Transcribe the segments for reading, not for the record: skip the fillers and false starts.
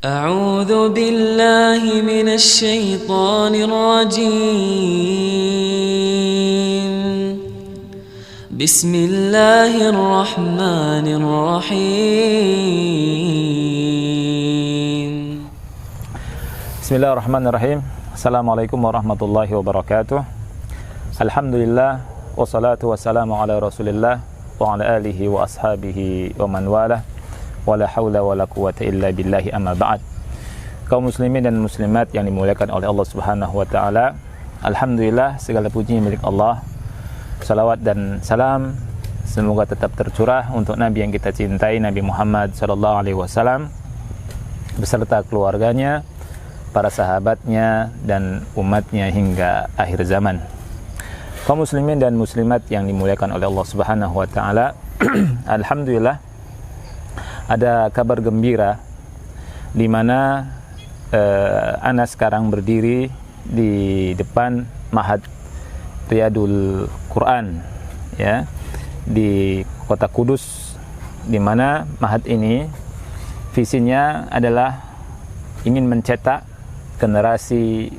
أعوذ بالله من الشيطان الرجيم بسم الله الرحمن الرحيم Bismillahirrahmanirrahim. Assalamualaikum warahmatullahi wabarakatuh. Alhamdulillah, wassalatu wassalamu ala rasulillah wa ala alihi wa ashabihi wa man wala wala hawla wala quwata illa billahi amma ba'd. Kaum muslimin dan muslimat yang dimuliakan oleh Allah Subhanahu wa taala, alhamdulillah segala puji milik Allah. Salawat dan salam semoga tetap tercurah untuk Nabi yang kita cintai, Nabi Muhammad sallallahu alaihi wasallam beserta keluarganya, para sahabatnya dan umatnya hingga akhir zaman. Kaum muslimin dan muslimat yang dimuliakan oleh Allah Subhanahu wa taala, alhamdulillah ada kabar gembira di mana ana sekarang berdiri di depan Ma'had Riyadul Quran ya di Kota Kudus, di mana Ma'had ini visinya adalah ingin mencetak generasi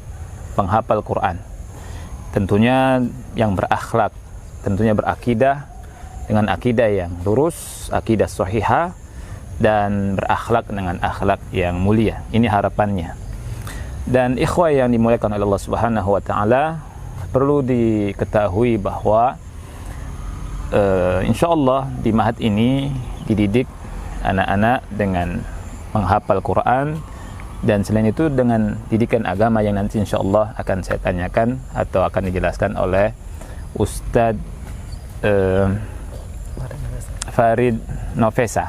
penghafal Quran, tentunya yang berakhlak, tentunya berakidah dengan akidah yang lurus, akidah sahihah, dan berakhlak dengan akhlak yang mulia. Ini harapannya. Dan ikhwah yang dimuliakan oleh Allah Subhanahu wa taala, perlu diketahui bahwa insyaallah di Ma'had ini dididik anak-anak dengan menghafal Quran, dan selain itu dengan didikan agama yang nanti insyaallah akan saya tanyakan atau akan dijelaskan oleh Ustadz Farid Novesa.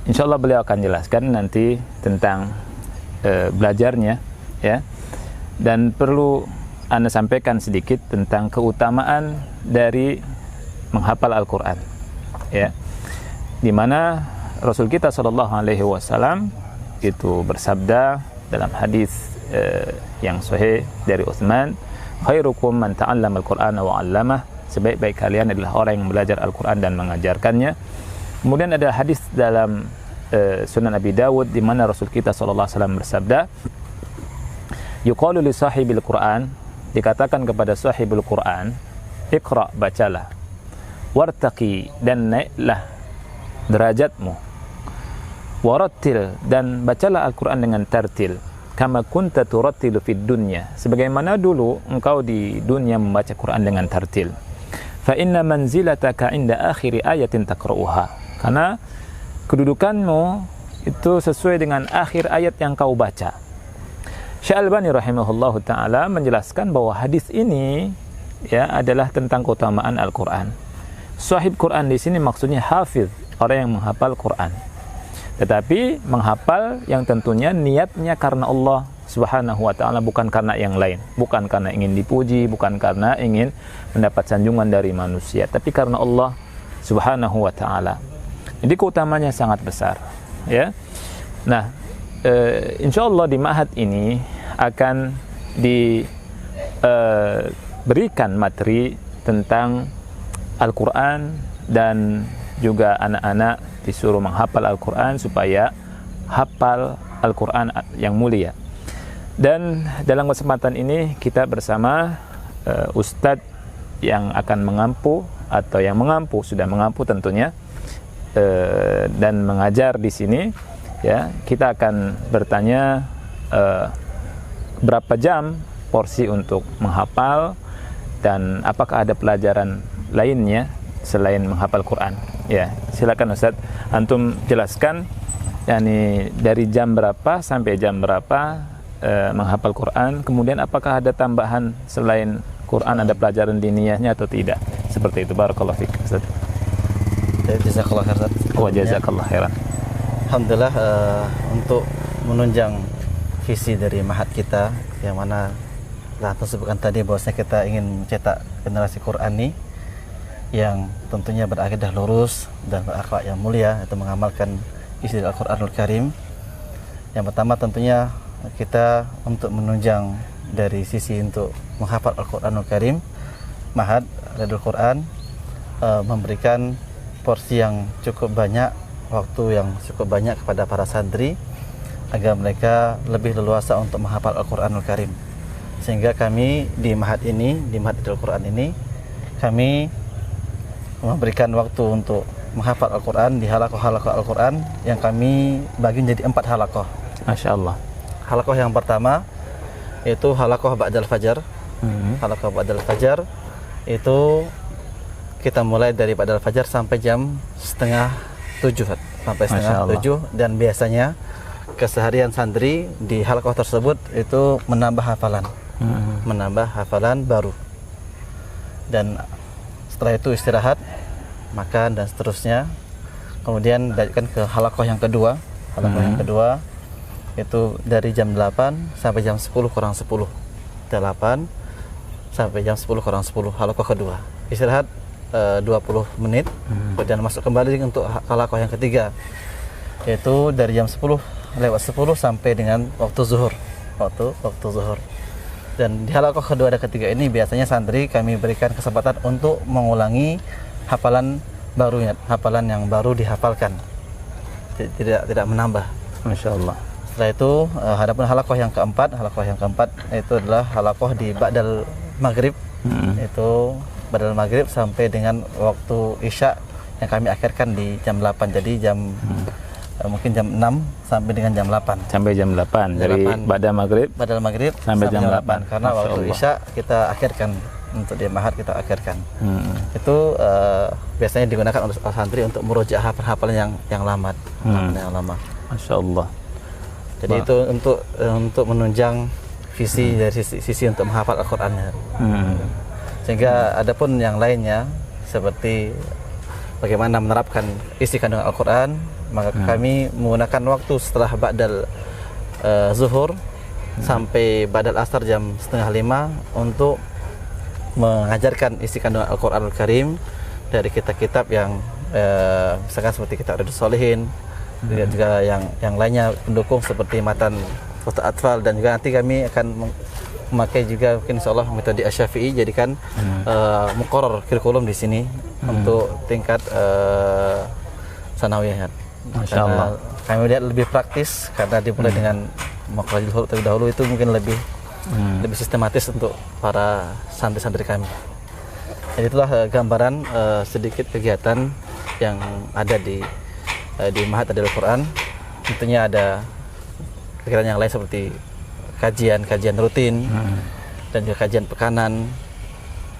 Insyaallah beliau akan jelaskan nanti tentang belajarnya ya. Dan perlu Anda sampaikan sedikit tentang keutamaan dari menghafal Al-Quran ya, di mana Rasul kita sallallahu alaihi wasallam itu bersabda dalam hadis yang sahih dari Utsman, khairukum man ta'allama al-Qur'ana wa 'allamah, sebaik-baik kalian adalah orang yang belajar Al-Quran dan mengajarkannya. Kemudian ada hadis dalam Sunan Abi Dawud di mana Rasul kita sallallahu alaihi wasallam bersabda, yuqalu li sahibil Quran, dikatakan kepada sahibul Quran, iqra, bacalah, wartaqi, dan naiklah derajatmu, warattil, dan bacalah Al-Quran dengan tartil, kama kunta turattilu fid dunya, sebagaimana dulu engkau di dunia membaca Quran dengan tartil. Fa inna manzilataka inda akhiri ayatin taqra'uha, karena kedudukanmu itu sesuai dengan akhir ayat yang kau baca. Syekh Albani rahimahullahu taala menjelaskan bahwa hadis ini ya adalah tentang keutamaan Al-Quran. Sahib Quran di sini maksudnya hafiz, orang yang menghafal Quran. Tetapi menghafal yang tentunya niatnya karena Allah Subhanahu wa taala, bukan karena yang lain, bukan karena ingin dipuji, bukan karena ingin mendapat sanjungan dari manusia, tapi karena Allah Subhanahu wa taala. Jadi keutamanya sangat besar ya. Nah, insyaallah di Ma'had ini akan diberikan materi tentang Al-Quran, dan juga anak-anak disuruh menghafal Al-Quran supaya hafal Al-Quran yang mulia. Dan dalam kesempatan ini kita bersama Ustadz yang akan mengampu atau yang mengampu, sudah mengampu tentunya, dan mengajar di sini ya. Kita akan bertanya berapa jam porsi untuk menghafal, dan apakah ada pelajaran lainnya selain menghafal Quran ya. Silakan Ustaz, antum jelaskan yakni dari jam berapa sampai jam berapa menghafal Quran, kemudian apakah ada tambahan selain Quran, ada pelajaran diniyahnya atau tidak, seperti itu. Barakallahu fiik Ustaz. Jazakallah khairan. Wa jazakallah khairan. Alhamdulillah, untuk menunjang visi dari Ma'had kita yang mana telah tersebutkan tadi bahwasanya kita ingin mencetak generasi Qurani yang tentunya berakidah lurus dan berakhlak yang mulia, itu mengamalkan isi Al-Quranul Karim. Yang pertama tentunya kita untuk menunjang dari sisi untuk menghafal Al-Quranul Karim, Ma'had Riyadul Quran memberikan porsi yang cukup banyak waktu yang cukup banyak kepada para santri agar mereka lebih leluasa untuk menghafal Al-Quranul Karim. Sehingga kami di Ma'had ini, di Ma'had Al-Quran ini, kami memberikan waktu untuk menghafal Al-Quran di halakoh-halakoh Al-Quran yang kami bagi menjadi 4 halakoh. Masya Allah. Halakoh yang pertama itu halakoh Ba'dal Fajar. Halakoh Ba'dal Fajar itu kita mulai dari Ba'dal Fajar sampai jam setengah 7, sampai setengah 7, dan biasanya keseharian santri di halakoh tersebut itu menambah hafalan baru, dan setelah itu istirahat, makan dan seterusnya. Kemudian dilanjutkan ke halakoh yang kedua. Halakoh yang kedua itu dari jam 8 sampai jam 10 kurang 10. 8 sampai jam 10 kurang 10 halakoh kedua. Istirahat 20 menit, kemudian masuk kembali untuk halakoh yang ketiga, yaitu dari jam 10 lewat 10 sampai dengan waktu zuhur. Waktu zuhur. Dan di halakoh kedua dan ketiga ini biasanya santri kami berikan kesempatan untuk mengulangi hafalan barunya, hafalan yang baru dihafalkan, tidak menambah. Masya Allah. Setelah itu hadapun halakoh yang keempat itu adalah halakoh di Ba'dal Maghrib. Itu Ba'dal Maghrib sampai dengan waktu Isya yang kami akhirkan di jam 8. Jadi mungkin jam 6 sampai dengan jam 8. Sampai jam 8 dari Ba'dal Maghrib sampai jam 8. Karena waktu Isya kita akhirkan, untuk di Ma'had kita akhirkan. Itu biasanya digunakan oleh santri untuk merujuk hafalan yang lama. Masya Allah. Jadi itu untuk menunjang visi dari sisi untuk menghafal Al-Qur'annya. Sehingga adapun yang lainnya seperti bagaimana menerapkan isi kandungan Al-Qur'an, maka kami menggunakan waktu setelah Ba'dal zuhur sampai Ba'dal asar jam setengah 5 untuk mengajarkan isi kandungan Al-Quranul Karim dari kitab-kitab yang misalkan seperti kitab Riyadhus Shalihin, juga yang lainnya pendukung seperti matan Futuh Atfal, dan juga nanti kami akan memakai juga mungkin insyaallah metode Asy-Syafi'i, jadikan muqarrar kurikulum di sini untuk tingkat sanawiyah. Masya Allah. Kami lihat lebih praktis karena dimulai dengan maqrajul terlebih dahulu, itu mungkin lebih sistematis untuk para santri-santri kami. Jadi itulah gambaran sedikit kegiatan yang ada di Ma'had Al-Quran. Tentunya ada kegiatan yang lain seperti kajian rutin dan juga kajian pekanan.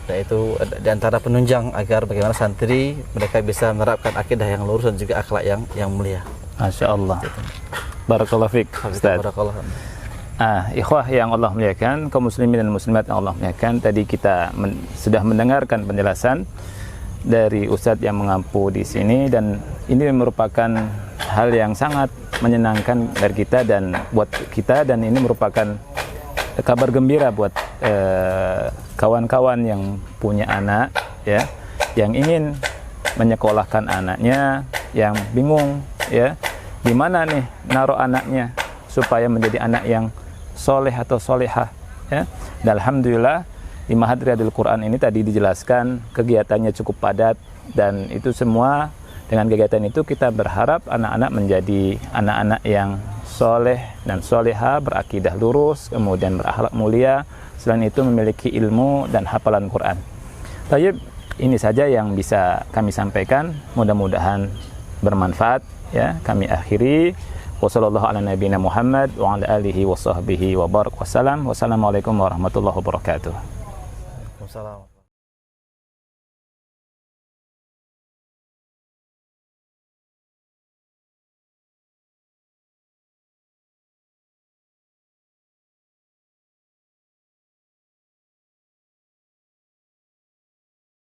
Dan itu di antara penunjang agar bagaimana santri mereka bisa menerapkan akidah yang lurus dan juga akhlak yang mulia. Masya Allah. Barakallahu fiik, Ustaz. Ikhwah yang Allah muliakan, kaum muslimin dan muslimat yang Allah muliakan, tadi kita sudah mendengarkan penjelasan dari Ustadz yang mengampu di sini, dan ini merupakan hal yang sangat menyenangkan dari kita dan buat kita, dan ini merupakan kabar gembira buat kawan-kawan yang punya anak, ya, yang ingin menyekolahkan anaknya, yang bingung, ya, di mana nih naruh anaknya supaya menjadi anak yang soleh atau solehah, ya. Dan alhamdulillah di Ma'had Riyadhul Quran ini tadi dijelaskan kegiatannya cukup padat, dan itu semua dengan kegiatan itu kita berharap anak-anak menjadi anak-anak yang soleh dan soleha, berakidah lurus, kemudian berakhlak mulia, selain itu memiliki ilmu dan hafalan Quran. Tayyib, ini saja yang bisa kami sampaikan, mudah-mudahan bermanfaat, ya. Kami akhiri. Wassalamualaikum warahmatullahi wabarakatuh.